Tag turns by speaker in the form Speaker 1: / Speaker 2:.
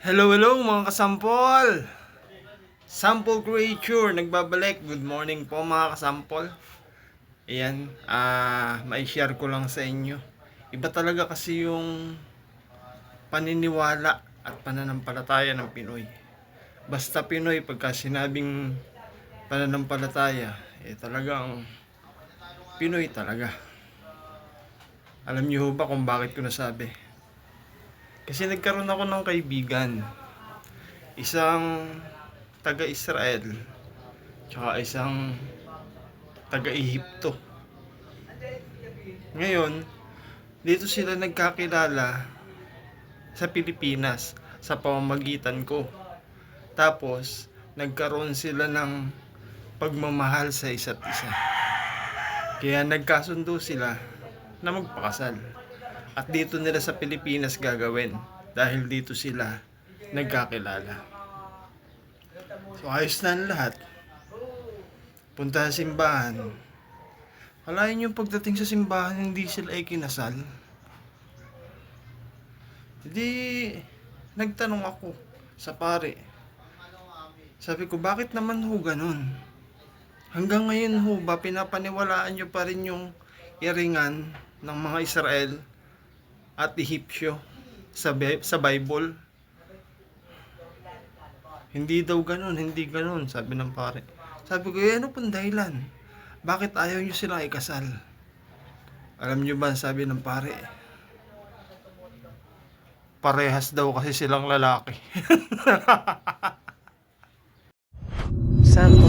Speaker 1: Hello, hello mga kasampol! Sample Creature, nagbabalik. Good morning po mga kasampol. Ayan, mai-share ko lang sa inyo. Iba talaga kasi yung paniniwala at pananampalataya ng Pinoy. Basta Pinoy, pagka sinabing pananampalataya, talagang Pinoy talaga. Alam niyo ba kung bakit ko nasabi? Kasi nagkaroon ako ng kaibigan. Isang taga-Israel, tsaka isang taga-Ehipto. Ngayon, dito sila nagkakilala sa Pilipinas sa pamamagitan ko. Tapos, nagkaroon sila ng pagmamahal sa isa't isa. Kaya nagkasundo sila na magpakasal. At dito nila sa Pilipinas gagawin dahil dito sila nagkakilala. So ayos na ang lahat. Punta sa simbahan. Alayin yung pagdating sa simbahan, hindi sila ay kinasal. Hindi, nagtanong ako sa pare. Sabi ko, bakit naman ho ganun? Hanggang ngayon ho ba, pinapaniwalaan nyo pa rin yung iringan ng mga Israel at Ehipsyo sa Bible? Hindi daw ganun, hindi ganun, sabi ng pare. Sabi ko, ano pong dahilan? Bakit ayaw nyo silang ikasal? Alam nyo ba, sabi ng pare, parehas daw kasi silang lalaki.
Speaker 2: Sample